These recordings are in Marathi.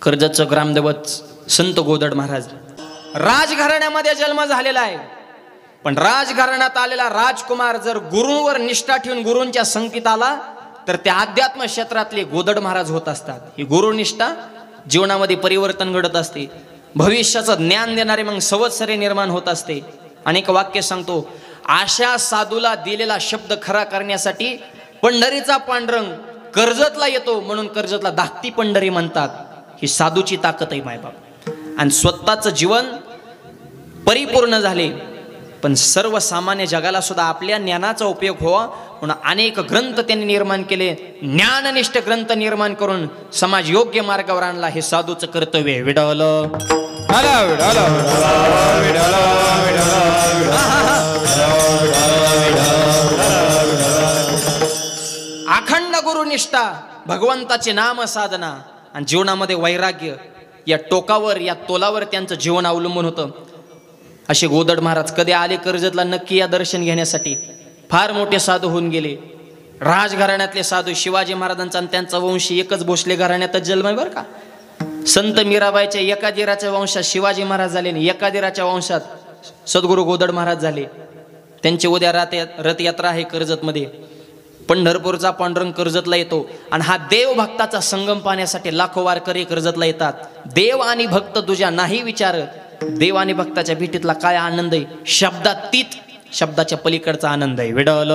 कर्जतचं ग्रामदैवत संत गोदड महाराज. राजघराण्यामध्ये जन्म झालेला आहे, पण राजघराण्यात आलेला राजकुमार जर गुरूवर निष्ठा ठेवून गुरूंच्या संगतीत आला तर ते अध्यात्म क्षेत्रातले गोदड महाराज होत असतात. ही गुरुनिष्ठा जीवनामध्ये परिवर्तन घडत असते, भविष्याचं ज्ञान देणारे मग संवत्सरे निर्माण होत असते. अनेक वाक्य सांगतो, अशा साधूला दिलेला शब्द खरा करण्यासाठी पंढरीचा पांडुरंग कर्जतला येतो, म्हणून कर्जतला धाकटी पंढरी म्हणतात. ही साधूची ताकद आहे मायबाप. आणि स्वतःचं जीवन परिपूर्ण झाले, पण सर्वसामान्य जगाला सुद्धा आपल्या ज्ञानाचा उपयोग व्हावा म्हणून अनेक ग्रंथ त्यांनी निर्माण केले. ज्ञाननिष्ठ ग्रंथ निर्माण करून समाज योग्य मार्गावर आणला. हे साधूचं कर्तव्य. विडल अखंड गुरुनिष्ठा, भगवंताचे नाम साधना आणि जीवनामध्ये वैराग्य, या टोकावर या तोलावर त्यांचं जीवन अवलंबून होतं. असे गोदड महाराज कधी आले कर्जतला नक्की या दर्शन घेण्यासाठी. फार मोठे साधू होऊन गेले, राजघराण्यातले साधू. शिवाजी महाराजांचा आणि त्यांचा वंश एकच भोसले घराण्यातच जन्म आहे बरं का. संत मीराबाईच्या एकादिराच्या वंशात शिवाजी महाराज झाले, एकादिराच्या वंशात सद्गुरू गोदड महाराज झाले. त्यांची उद्या रथयात्रा आहे कर्जतमध्ये. पंढरपूरचा पांडुरंग कर्जतला येतो आणि हा देव भक्ताचा संगम पाहण्यासाठी लाखो वारकरी कर्जतला येतात. देव आणि भक्त तुझ्या नाही विचारत, देव आणि भक्ताच्या भेटीतला काय आनंद आहे, शब्दातीत, शब्दाच्या पलीकडचा आनंद आहे. विडल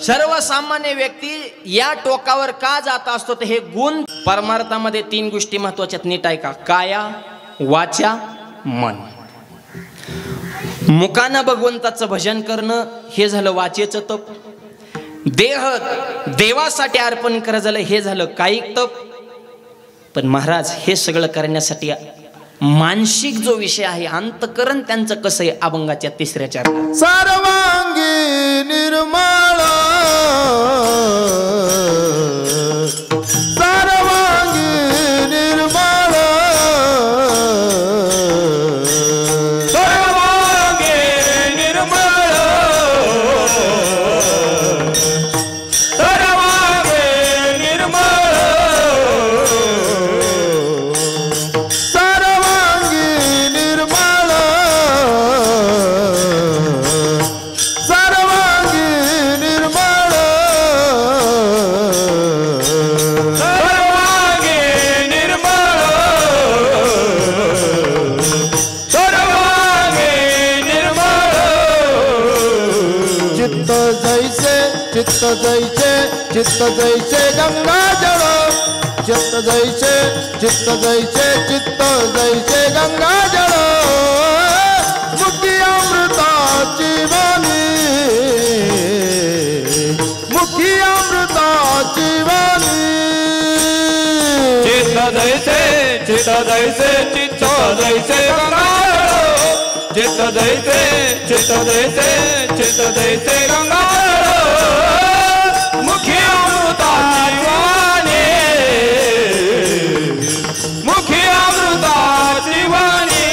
सर्वसामान्य व्यक्ती या टोकावर का जात असतो तर हे गुण. परमार्थामध्ये 3 गोष्टी महत्वाच्यात, नीट ऐका. काया, वाचा, मन. मुखानं भगवंताचं भजन करणं हे झालं वाचेचं तप. देह देवासाठी अर्पण करा झालं हे झालं कायिक तप. पण महाराज हे सगळं करण्यासाठी मानसिक जो विषय आहे, अंतकरण त्यांचं कसं आहे, अभंगाच्या 3ऱ्या चरणात. सर्वांगी निर्मळ चित्त जैसे गंगा जल, चित्त जैसे चित्त जैसे गंगा जल. मुखी अमृताची वाणी, मुखी अमृताची वाणी. चित्त जैसे चित्त जैसे गंगा जल, चित्त जैसे गंगा जल. मुखी अमृताची वाणी, मुखी अमृताची वाणी.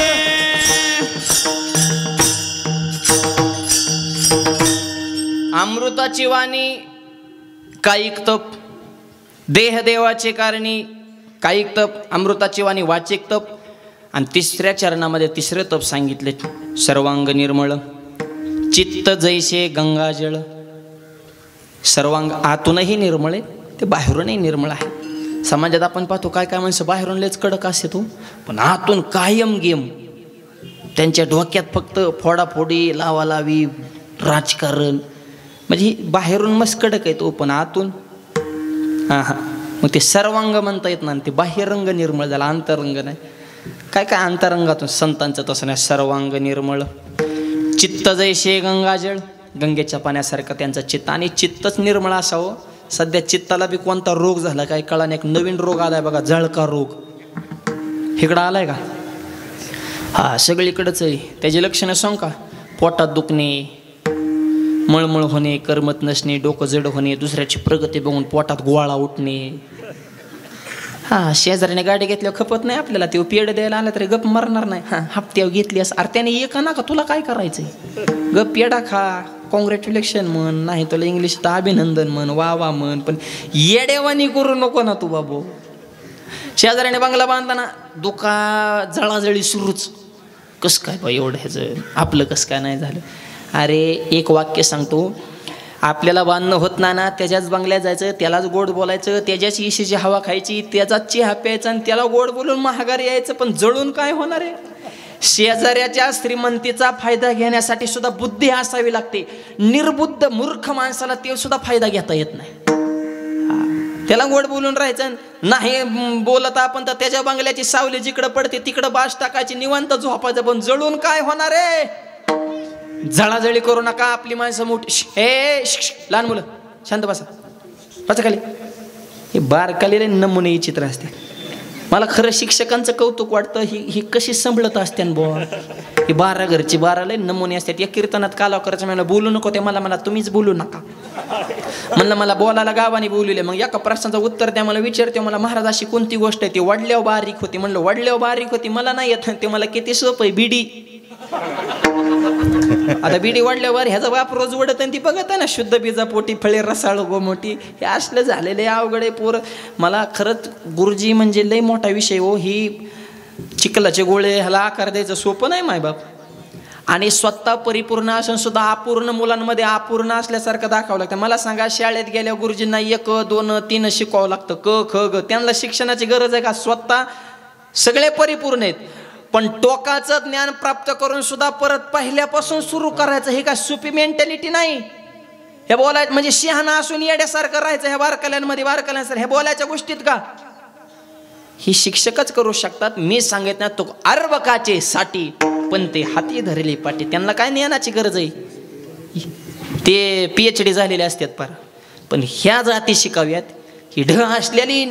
अमृताची वाणी, कायिक तप. देह देवाचे कारणी, कायिक तप. अमृताची वाणी, वाचिक तप. आणि 3ऱ्या चरणामध्ये 3रं तप सांगितले, सर्वांग निर्मळ. चित्त जैसे गंगाजळ. सर्वांग आतूनही निर्मळ आहे, ते बाहेरूनही निर्मळ आहे. समाजात आपण पाहतो काय काय माणसं बाहेरून लयच कडक असते तो, पण आतून कायम गेम. त्यांच्या डोक्यात फक्त फोडाफोडी, लावालावी, राजकारण. म्हणजे बाहेरून मस्त कडक आहे तो, पण आतून मग ते सर्वांग म्हणता येत ना. ते बाह्यरंग निर्मळ झाला, अंतरंग नाही. काय काय अंतरंगातून संतांचं तसं नाही. सर्वांग निर्मळ. चित्त जैसे गंगाजळ, गंगेच्या पाण्यासारखं त्यांचं चित्त. आणि चित्तच निर्मळ असावं. सध्या चित्ताला बी कोणता रोग झाला काय कळाने. एक नवीन रोग आलाय बघा, जळका रोग. इकडं आलाय का? हा, सगळीकडंच आहे. त्याची लक्षणं सांग का? पोटात दुखणे, मळमळ होणे, करमत नसणे, डोकं जड होणे, दुसऱ्याची प्रगती बघून पोटात गोळा उठणे. हा, शेजाऱ्याने गाडी घेतल्यावर खपत नाही आपल्याला, ते पेड द्यायला आला तरी गप मरणार नाही. हा, हप्त्यावर घेतली असं. अरे त्याने एक ना का, तुला काय करायचंय? गप पेडा खा, कॉंग्रॅच्युलेशन म्हण, नाही तुला इंग्लिश तर अभिनंदन म्हण, वा वा म्हण, पण येडेवानी करू नको ना तू बाबू. शेजाऱ्याने बंगला बांधला ना, जळाजळी सुरूच. कसं काय बा एवढं ह्याचं, आपलं कसं काय नाही झालं. अरे एक वाक्य सांगतो, आपल्याला बांधणं होत ना, त्याच्याच बंगल्यात जायचं, त्यालाच गोड बोलायचं, त्याच्याच इशीची हवा खायची, त्याचाच चहा प्यायचा आणि त्याला गोड बोलून महागारी यायचं. पण जळून काय होणार आहे. शेजाऱ्याच्या श्रीमंतीचा फायदा घेण्यासाठी सुद्धा बुद्धी असावी लागते. निर्बुद्ध मूर्ख माणसाला ते सुद्धा फायदा घेता येत नाही. त्याला गोड बोलून राहायचं, नाही बोलत आपण तर त्याच्या बंगल्याची सावली जिकडं पडते तिकडं बाश टाकायची, निवांत झोपायचं. पण जळून काय होणार आहे. जळाजळी करू नका. आपली माणसं मोठी. लहान मुलं शांत बसा, बसा खाली. हे बारकालेले नमुने चित्र असते. मला खरं शिक्षकांचं कौतुक वाटतं. ही कशी संभळत असते ना बुवा. ही 12 घरची 12 लय नमुने असतात. या कीर्तनात कालाव करायचं मला बोलू नको, ते मला तुम्हीच बोलू नका म्हणलं. मला बोलायला गावाने बोलवले. मग एका प्रश्नाचं उत्तर द्या. मला विचारते, मला महाराज अशी कोणती गोष्ट आहे ती वडल्यावर बारीक होती. म्हणलं वडल्यावर बारीक होती, मला नाही येत. ते मला किती सोपं आहे, बिडी. आता बिडी वाढल्यावर ह्याचा बाप रोज वडत ती बघत आहे ना, शुद्ध बीजा पोटी फळे रसाळ गोमोटी. हे असलं झालेले अवघड आहे पोर. मला खरंच गुरुजी म्हणजे लय मोठा विषय हो. ही चिखलाचे गोळे ह्याला आकार द्यायचं सोपं नाही मायबाप. आणि स्वतः परिपूर्ण असून सुद्धा अपूर्ण मुलांमध्ये अपूर्ण असल्यासारखं दाखवावं लागतं. मला सांगा, शाळेत गेल्या गुरुजींना 1, 2, 3 शिकवावं लागतं, क ख ग. त्यांना शिक्षणाची गरज आहे का. स्वतः सगळे परिपूर्ण आहेत, पण टोकाचं ज्ञान प्राप्त करून सुद्धा परत पहिल्यापासून सुरू करायचं. हे काय सोपी मेंटॅलिटी नाही. हे बोलायचं म्हणजे शहाणा असून येड्यासारखं राहायचं. ह्या बारकाल्यांसारखं हे बोलायच्या गोष्टीत का. ही शिक्षकच करू शकतात. मी सांगित ना तो अर्भकाचे साठी पण ते हाती धरले पाठी. त्यांना काय ज्ञानाची गरज आहे. ते PhD झालेले असतात पार. पण ह्या जाती शिकाव्यात, ही ढ असलेली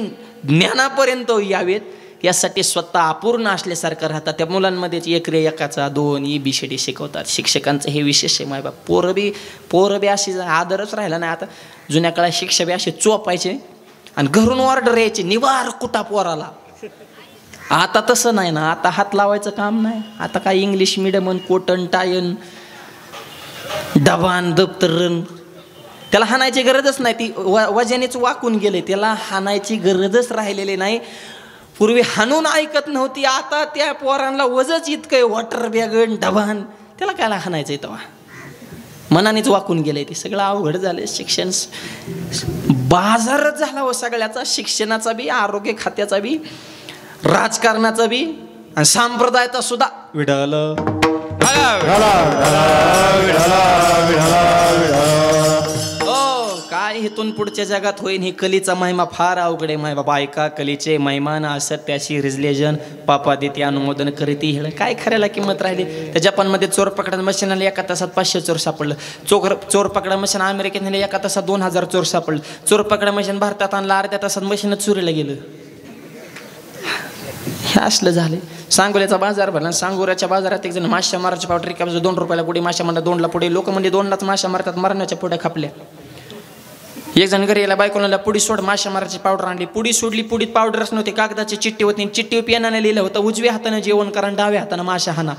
ज्ञानापर्यंत यावेत, यासाठी स्वतः अपूर्ण असल्यासारखं राहतात. त्या मुलांमध्येच 1 रे 1चा 2 ABCD शिकवतात. शिक्षकांचं हे विशेष आहे मायबाप. पोरं बी अशी आदरच राहिला नाही. आता जुन्या काळात शिक्षक बी असे चोपायचे आणि घरून ऑर्डर यायची, निवार कुटा पोराला. आता तसं नाही ना. आता हात लावायचं काम नाही. आता काय इंग्लिश मिडियम, कोटन टायन, डबान दप्तरन, त्याला हाणायची गरजच नाही. ती वजनेच वाकून गेले, त्याला हाणायची गरजच राहिलेली नाही. पूर्वी हाणून ऐकत नव्हती, आता त्या पोरांना वजच इतकं वॉटर बॅगन डबान, त्याला काय हाणायचं तेव्हा. मनानेच वाकून गेले. ते सगळं अवघड झालं. शिक्षण बाजारच झाला हो सगळ्याचा. शिक्षणाचा बी, आरोग्य खात्याचा बी, राजकारणाचा बी आणि संप्रदायाचा सुद्धा. विढाल काय इथून पुढच्या जगात होईन. ही कलीचा महिमा फार अवघड आहे माय बाबा. ऐका, कलीचे महिमान असत त्याशी रिजलेजन पापा देते अनुमोदन करीती. हे काय खऱ्याला किंमत राहिली. त्या जपानमध्ये चोर पकडा मशीन आले, 1 तासात 500 चोर सापडलं. चोर पकडा मशीन अमेरिकेत नेले, 1 तासात 2000 चोर सापडलं. चोर पकडा मशीन भारतात आणला, अर्ध्या तासात मशीनच चोरीला गेलं. हे असलं झाले. सांगोल्याचा बाजार भरला. सांगोल्याच्या बाजारात एक जण माशा मारायची पावडर रिकायचं, 2 रुपयाला पुढे माशा म्हणतात, 2ला पुढे. लोक म्हणजे 2लाच माशा मारतात, मरणाच्या पुढे खापल्या. एक जण घरी याला बायकोला पुडी सोड, माशा मारायची पावडर आणली. पुडी सोडली, पुडीत पावडरच नव्हती, कागदाची चिठ्ठी होती. चिठ्ठी पेनाने लिहिलं होतं, उजव्या हाताने जेवण करा, डाव्या हाताने माशा हाना.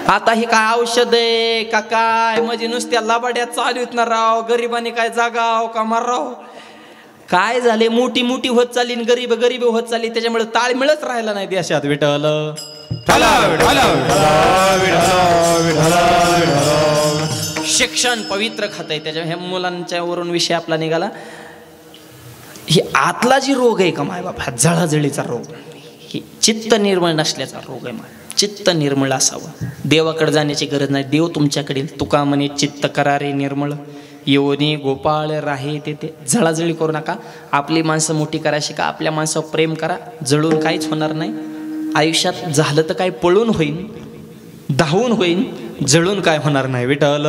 आता हे काय औषध आहे का काय. म्हणजे नुसत्या लबाड्या चालू आहेत ना राव. गरिबांनी काय जागाव का माराव. काय झाले, मोठी होत चालली, गरीब होत चालली. त्याच्यामुळे ताळमेळच राहिला नाही देशात. विठ्ठल शिक्षण पवित्र खात आहे. त्याच्या ह्या मुलांच्या वरून विषय आपला निघाला. ही आतला जी रोग आहे का माय बाप, हा जळाजळीचा रोग, ही चित्त निर्मळ नसल्याचा रोग आहे. चित्त निर्मळ असावं. देवाकडे जाण्याची गरज नाही. देव तुमच्याकडे. तुका म्हणे चित्त करारे निर्मळ, योनी गोपाळ राहे ते. जळाजळी करू नका. आपली माणसं मोठी करायची का, आपल्या माणसावर प्रेम करा. जळून काहीच होणार नाही. आयुष्यात झालं तर काय पळून होईन, धावून होईन, जळून काय होणार नाही. विठ्ठल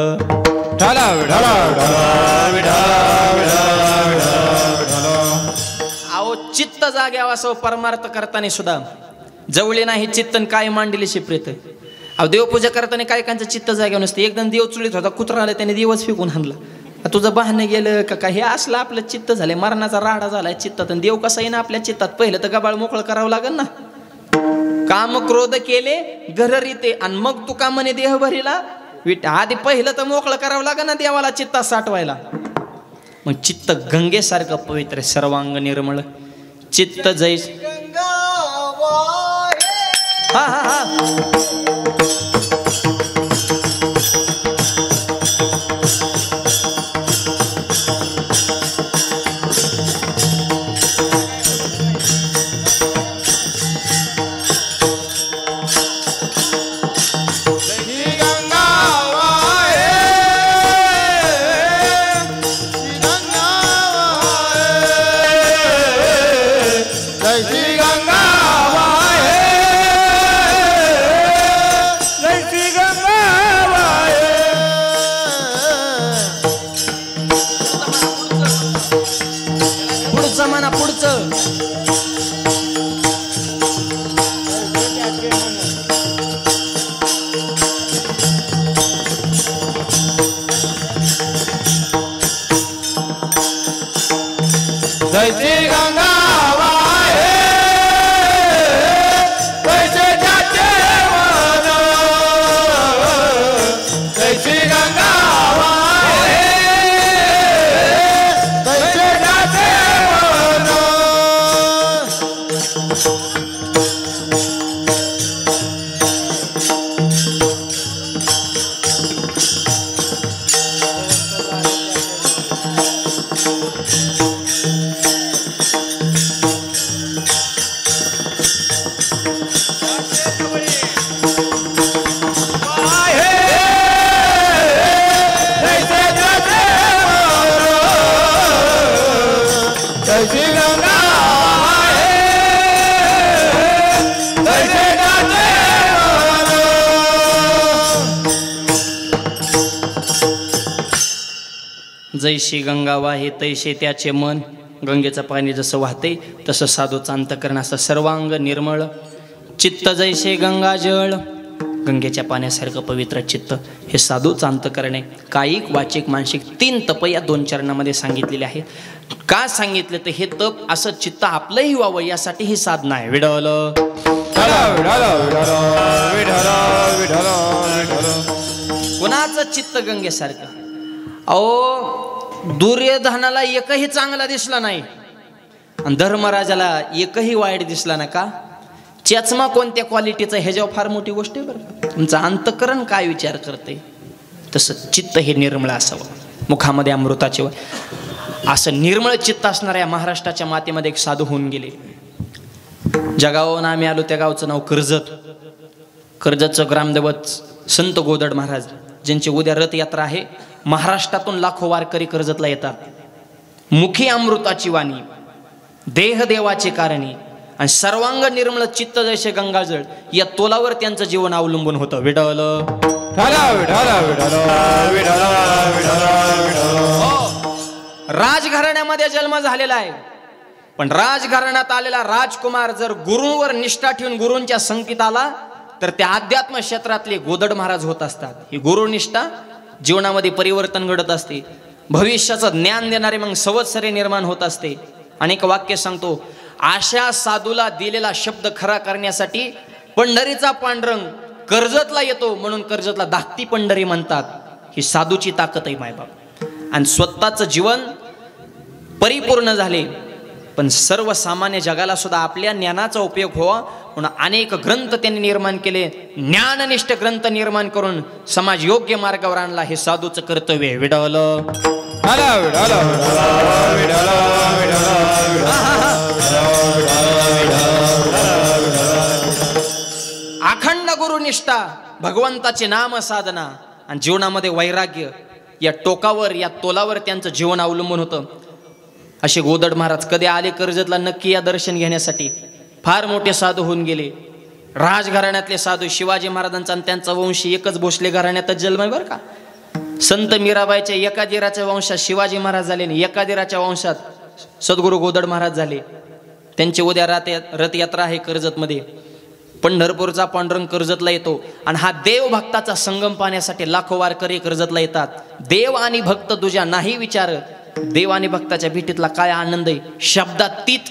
अहो चित्त जाग्यावर असं परमार्थ करताना सुद्धा जवळे नाही चित्तन काय मांडले शिप्रेत. अहो देवपूजा करताना काय कांचं चित्त जाग्यावर नसते. एकदम देव चुलीत होता, कुत्रा आला, त्याने दिवस फेकून हाणला. तुझं बहाणं गेलं का हे असलं आपलं चित्त झालंय. मरणाचा राडा झालाय चित्तात. आणि देव कसा येईना आपल्या चित्तात. पहिलं तर गबाळ मोकळं करावं लागेल ना. काम क्रोध केले घर रीते, आणि मग तुका म्हणे देह भरीला आधी पहिलं तर मोकळं करावं लागेल ना देवाला चित्ता साठवायला. मग चित्त गंगेसारखं पवित्र, सर्वांग निर्मळ चित्त जैस. हा हा हा जैशी गंगा वाहे तैसे त्याचे मन. गंगेचं पाणी जसं वाहते तसं साधूचं अंतकरण असं सर्वांग निर्मळ. चित्त जैसे गंगा जळ. गंगेच्या पाण्यासारखं पवित्र चित्त हे साधूचं अंतकरण आहे. कायिक वाचिक मानसिक 3 तप या 2 चरणामध्ये सांगितलेले आहे. का सांगितलं तर हे तप असं चित्त आपलंही व्हावं यासाठी ही साधना आहे. विडल कुणाचं चित्त गंगेसारखं. अहो दुर्योधनाला एकही चांगला दिसला नाही आणि धर्मराजाला एकही वाईट दिसला ना. का चेचमा कोणत्या क्वालिटीचा ह्याच्यावर फार मोठी गोष्ट आहे बरं. तुमचं अंतकरण काय विचार करते तसं चित्त हे निर्मळ असावं. मुखामध्ये अमृताचे असं निर्मळ चित्त असणाऱ्या महाराष्ट्राच्या मातेमध्ये एक साधू होऊन गेले. ज्या गावावरून आम्ही आलो त्या गावचं नाव कर्जत. कर्जतचं ग्रामदैवत संत गोदड महाराज ज्यांची उद्या रथयात्रा आहे. महाराष्ट्रातून लाखो वारकरी कर्जतला येतात. मुखी अमृताची वाणी, देहदेवाचे कारणी आणि सर्वांग निर्मळ चित्त जैसे गंगाजळ या तोलावर त्यांचं जीवन अवलंबून होतं. विडल राजघराण्यामध्ये जन्म झालेला आहे. पण राजघराण्यात आलेला राजकुमार जर गुरुवर निष्ठा ठेवून गुरूंच्या संगतीत आला तर त्या अध्यात्म क्षेत्रातले गोदड महाराज होत असतात. ही गुरुनिष्ठा जीवनामध्ये परिवर्तन घडत असते. भविष्याचं ज्ञान देणारे मग संवत्सरे निर्माण होत असते. अनेक वाक्य सांगतो. अशा साधूला दिलेला शब्द खरा करण्यासाठी पंढरीचा पांडुरंग कर्जतला येतो म्हणून कर्जतला धाकटी पंढरी म्हणतात. ही साधूची ताकद आहे मायबाप. आणि स्वतःचं जीवन परिपूर्ण झाले पण सर्वसामान्य जगाला सुद्धा आपल्या ज्ञानाचा उपयोग व्हावा म्हणून अनेक ग्रंथ त्यांनी निर्माण केले. ज्ञाननिष्ठ ग्रंथ निर्माण करून समाज योग्य मार्गावर आणला. हे साधूचं कर्तव्य आहे. विडल अखंड गुरुनिष्ठा, भगवंताचे नाम साधना आणि जीवनामध्ये वैराग्य या टोकावर या तोलावर त्यांचं जीवन अवलंबून होतं. असे गोदड महाराज कधी आले कर्जतला नक्की या दर्शन घेण्यासाठी. फार मोठे साधू होऊन गेले. राजघराण्यातले साधू. शिवाजी महाराजांचा आणि त्यांचा वंशी एकच भोसले घराण्यातच जन्म आहे बरं का. संत मीराबाईच्या एकादिराच्या वंशात शिवाजी महाराज झाले आणि एकादिराच्या वंशात सद्गुरू गोदड महाराज झाले. त्यांची उद्या रथयात्रा आहे कर्जतमध्ये. पंढरपूरचा पांडुरंग कर्जतला येतो आणि हा देव भक्ताचा संगम पाहण्यासाठी लाखो वारकरी कर्जतला येतात. देव आणि भक्त तुझ्या नाही विचार. देव आणि भक्ताच्या भेटीतला काय आनंद आहे शब्दातीत